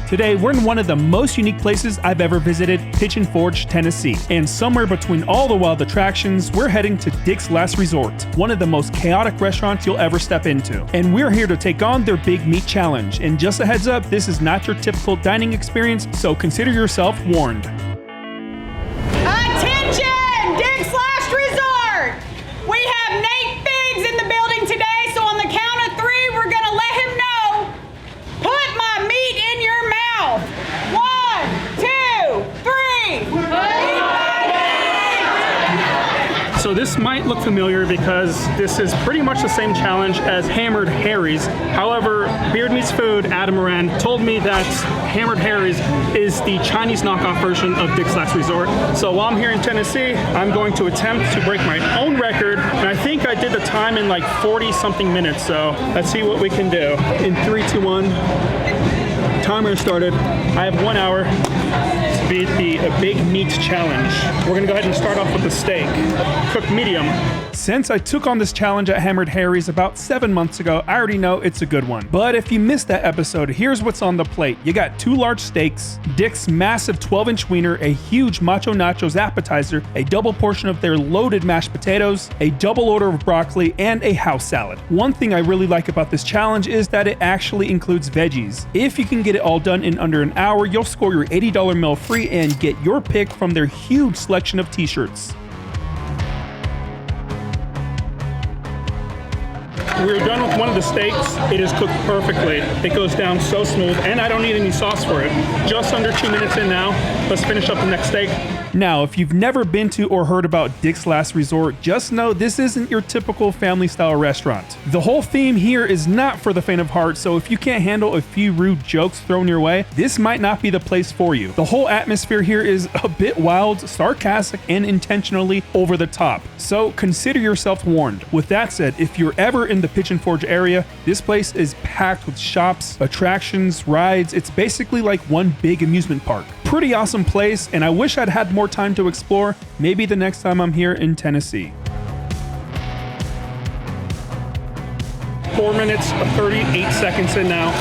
Today, we're in one of the most unique places I've ever visited, Pigeon Forge, Tennessee. And somewhere between all the wild attractions, we're heading to Dick's Last Resort, one of the most chaotic restaurants you'll ever step into. And we're here to take on their Big Meat Challenge. And just a heads up, this is not your typical dining experience, so consider yourself warned. Attention! Dick's Last Resort! We have natefiggs in the building today, so on the count of 3, we're gonna let him know. Put my meat in your mouth. 1, 2, 3. So this might look familiar because this is pretty much the same challenge as Hammered Harry's. However, Beard Meats Food, Adam Moran, told me that Hammered Harry's is the Chinese knockoff version of Dick's Last Resort. So while I'm here in Tennessee, I'm going to attempt to break my own record. And I think I did the time in like 40 something minutes. So let's see what we can do. In 3, 2, 1, timer started. I have 1 hour to beat the Big Meat Challenge. We're gonna go ahead and start off with the steak, cooked medium. Since I took on this challenge at Hammered Harry's about 7 months ago, I already know it's a good one. But if you missed that episode, here's what's on the plate. You got 2 large steaks, Dick's massive 12-inch wiener, a huge Macho Nachos appetizer, a double portion of their loaded mashed potatoes, a double order of broccoli, and a house salad. One thing I really like about this challenge is that it actually includes veggies. If you can get it all done in under an hour, you'll score your $80 meal free and get your pick from their huge selection of t-shirts. We're done with one of the steaks. It is cooked perfectly. It goes down so smooth, and I don't need any sauce for it. Just under 2 minutes in now. Let's finish up the next steak. Now, if you've never been to or heard about Dick's Last Resort, just know this isn't your typical family-style restaurant. The whole theme here is not for the faint of heart, so if you can't handle a few rude jokes thrown your way, this might not be the place for you. The whole atmosphere here is a bit wild, sarcastic, and intentionally over the top. So consider yourself warned. With that said, if you're ever in the Pigeon Forge area, this place is packed with shops, attractions, rides. It's basically like one big amusement park. Pretty awesome place, and I wish I'd had more time to explore. Maybe the next time I'm here in Tennessee. 4 minutes, 38 seconds in now.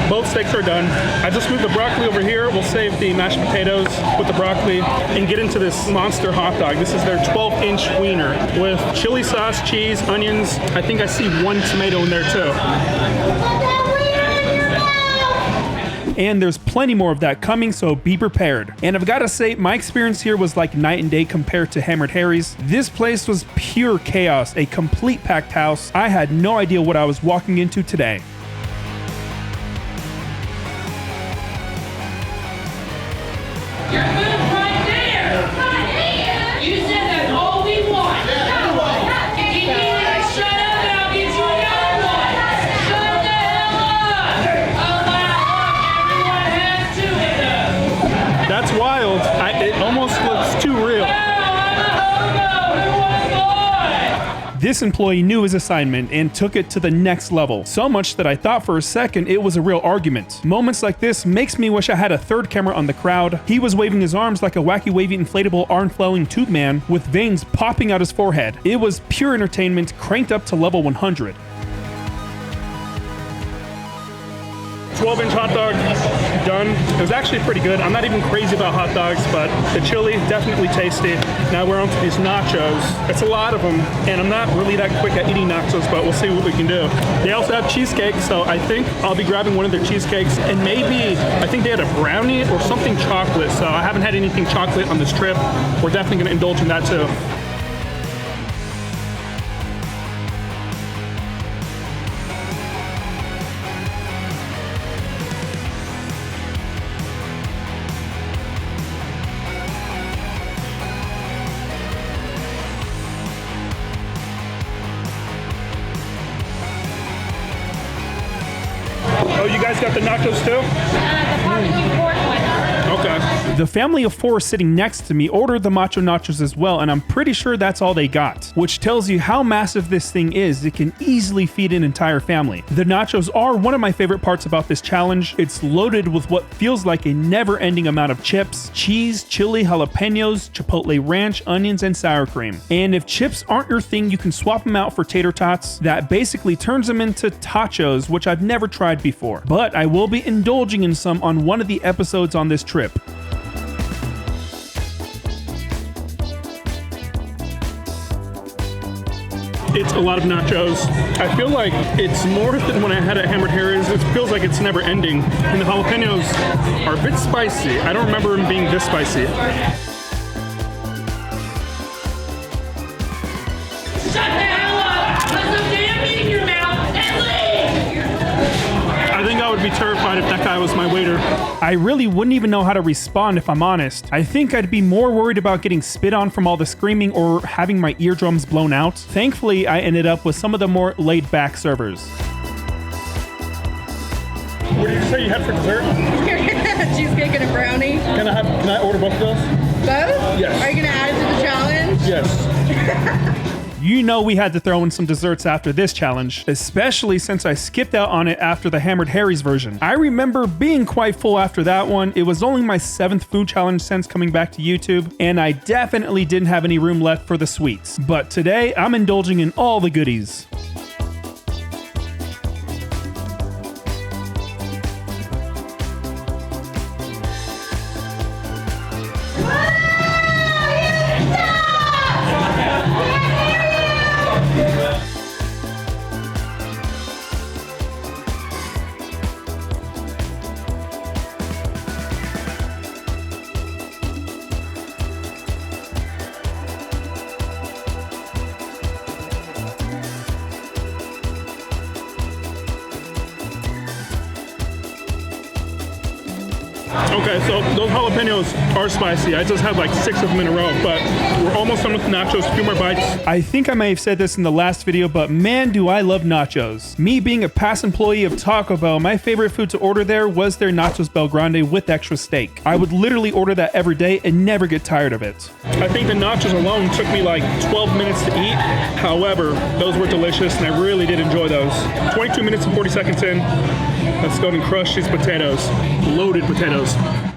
Both steaks are done. I just moved the broccoli over here. We'll save the mashed potatoes with the broccoli and get into this monster hot dog. This is their 12-inch wiener with chili sauce, cheese, onions. I think I see 1 tomato in there too. And there's plenty more of that coming, so be prepared. And I've got to say, my experience here was like night and day compared to Hammered Harry's. This place was pure chaos, a complete packed house. I had no idea what I was walking into today. Your food's right there! You said that's all we want! If you need it, shut up and I'll get you another one! Shut the hell up! Oh my God, everyone has 2 of them! That's wild. It almost looks too real. This employee knew his assignment and took it to the next level, so much that I thought for a second it was a real argument. Moments like this makes me wish I had a third camera on the crowd. He was waving his arms like a wacky wavy inflatable arm-flailing tube man with veins popping out his forehead. It was pure entertainment cranked up to level 100. 12-inch hot dog, done. It was actually pretty good. I'm not even crazy about hot dogs, but the chili, definitely tasty. Now we're on to these nachos. It's a lot of them, and I'm not really that quick at eating nachos, but we'll see what we can do. They also have cheesecake, so I think I'll be grabbing one of their cheesecakes, and maybe, I think they had a brownie or something chocolate, so I haven't had anything chocolate on this trip. We're definitely gonna indulge in that too. Oh, you guys got the nachos too? The barbecue pork one. Okay. The family of 4 sitting next to me ordered the Macho Nachos as well, and I'm pretty sure that's all they got, which tells you how massive this thing is. It can easily feed an entire family. The nachos are one of my favorite parts about this challenge. It's loaded with what feels like a never-ending amount of chips, cheese, chili, jalapenos, chipotle ranch, onions, and sour cream. And if chips aren't your thing, you can swap them out for tater tots. That basically turns them into tachos, which I've never tried before, but I will be indulging in some on one of the episodes on this trip. It's a lot of nachos. I feel like it's more than when I had at Hammered Harry's. It feels like it's never ending. And the jalapenos are a bit spicy. I don't remember them being this spicy. Shut the hell up! Put some damn meat in your mouth and leave! I think I would be terrified if that guy was my waiter. I really wouldn't even know how to respond if I'm honest. I think I'd be more worried about getting spit on from all the screaming or having my eardrums blown out. Thankfully, I ended up with some of the more laid-back servers. What did you say you had for dessert? Cheesecake and a brownie. Can I order both of those? Both? Yes. Are you gonna add it to the challenge? Yes. You know we had to throw in some desserts after this challenge, especially since I skipped out on it after the Hammered Harry's version. I remember being quite full after that one. It was only my 7th food challenge since coming back to YouTube, and I definitely didn't have any room left for the sweets. But today, I'm indulging in all the goodies. Okay, so those jalapenos are spicy. I just had like 6 of them in a row, but we're almost done with the nachos. A few more bites. I think I may have said this in the last video, but man, do I love nachos. Me being a past employee of Taco Bell, my favorite food to order there was their Nachos Bel Grande with extra steak. I would literally order that every day and never get tired of it. I think the nachos alone took me like 12 minutes to eat. However, those were delicious and I really did enjoy those. 22 minutes and 40 seconds in. Let's go and crush these potatoes. Loaded potatoes.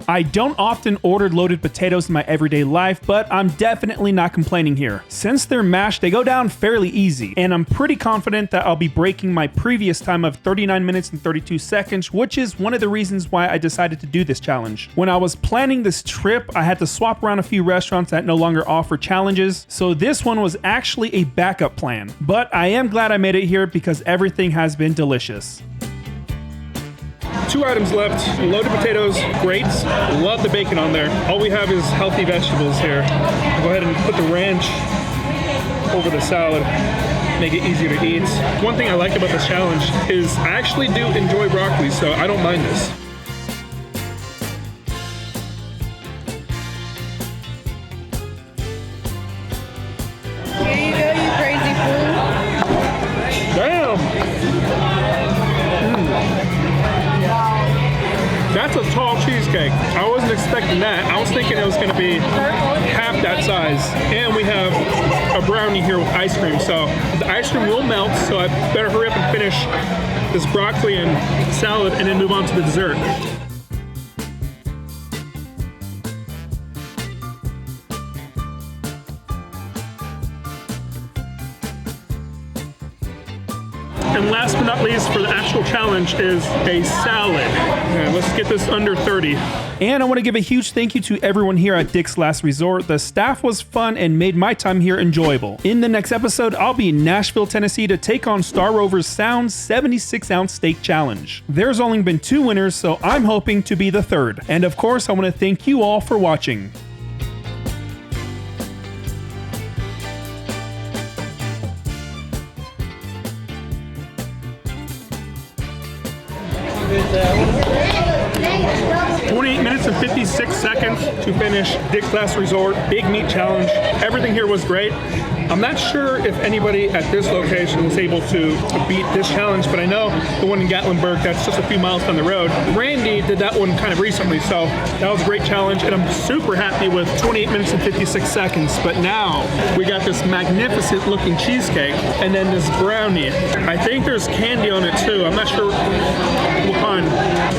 I don't often order loaded potatoes in my everyday life, but I'm definitely not complaining here. Since they're mashed, they go down fairly easy, and I'm pretty confident that I'll be breaking my previous time of 39 minutes and 32 seconds, which is one of the reasons why I decided to do this challenge. When I was planning this trip, I had to swap around a few restaurants that no longer offer challenges, so this one was actually a backup plan. But I am glad I made it here because everything has been delicious. 2 items left. Loaded potatoes, great. Love the bacon on there. All we have is healthy vegetables here. I'll go ahead and put the ranch over the salad. Make it easier to eat. One thing I like about this challenge is I actually do enjoy broccoli, so I don't mind this. Here you go, you crazy fool. Damn! That's a tall cheesecake. I wasn't expecting that. I was thinking it was going to be half that size. And we have a brownie here with ice cream. So the ice cream will melt, so I better hurry up and finish this broccoli and salad and then move on to the dessert. And last but not least for the actual challenge is a salad. Right, let's get this under 30. And I want to give a huge thank you to everyone here at Dick's Last Resort. The staff was fun and made my time here enjoyable. In the next episode, I'll be in Nashville, Tennessee to take on Star Rover's Sound 76-ounce steak challenge. There's only been 2 winners, so I'm hoping to be the 3rd. And of course, I want to thank you all for watching. Good 28 minutes and 56 seconds to finish Dick's Last Resort Big Meat Challenge. Everything here was great. I'm not sure if anybody at this location was able to beat this challenge, but I know the one in Gatlinburg, that's just a few miles down the road. Randy did that one kind of recently, so that was a great challenge, and I'm super happy with 28 minutes and 56 seconds. But now we got this magnificent looking cheesecake and then this brownie. I think there's candy on it too. I'm not sure what kind.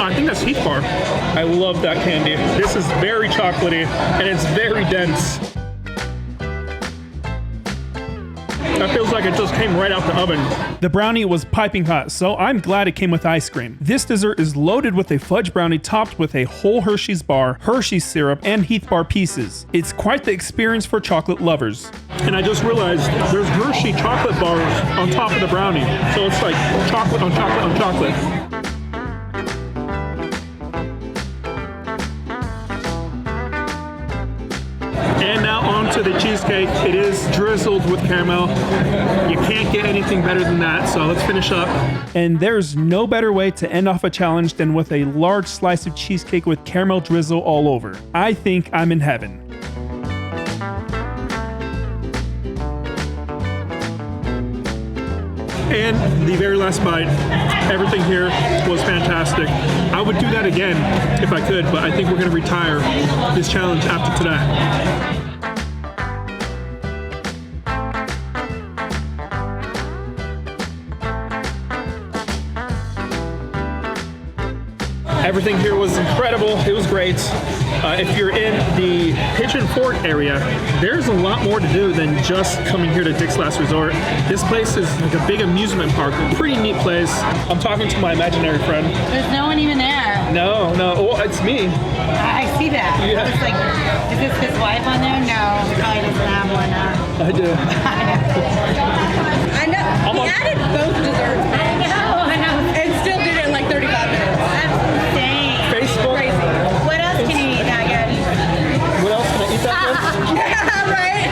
I think that's Heath Bar. I love that candy. This is very chocolatey and it's very dense. That feels like it just came right out the oven. The brownie was piping hot, so I'm glad it came with ice cream. This dessert is loaded with a fudge brownie topped with a whole Hershey's bar, Hershey's syrup, and Heath Bar pieces. It's quite the experience for chocolate lovers. And I just realized there's Hershey chocolate bars on top of the brownie. So it's like chocolate on chocolate on chocolate. And now on to the cheesecake. It is drizzled with caramel. You can't get anything better than that, so let's finish up. And there's no better way to end off a challenge than with a large slice of cheesecake with caramel drizzle all over. I think I'm in heaven. And the very last bite, everything here was fantastic. I would do that again if I could, but I think we're gonna retire this challenge after today. Everything here was incredible. It was great. If you're in the Pigeon Forge area, there's a lot more to do than just coming here to Dick's Last Resort. This place is like a big amusement park. Pretty neat place. I'm talking to my imaginary friend. There's no one even there. No. Oh, it's me. I see that. Yeah. I was like, is this his wife on there? No, he probably doesn't have one. I do. I know. He added both desserts. I know. And still did it in like 35 minutes. That's insane. Facebook. Crazy. What else can you eat that good? What else can I eat that with? Yeah, right?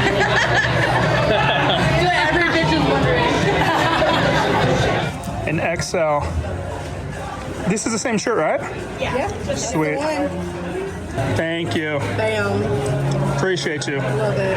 So every bitch is wondering. An XL. This is the same shirt, right? Yeah. Sweet. Thank you. Bam. Appreciate you. Love it.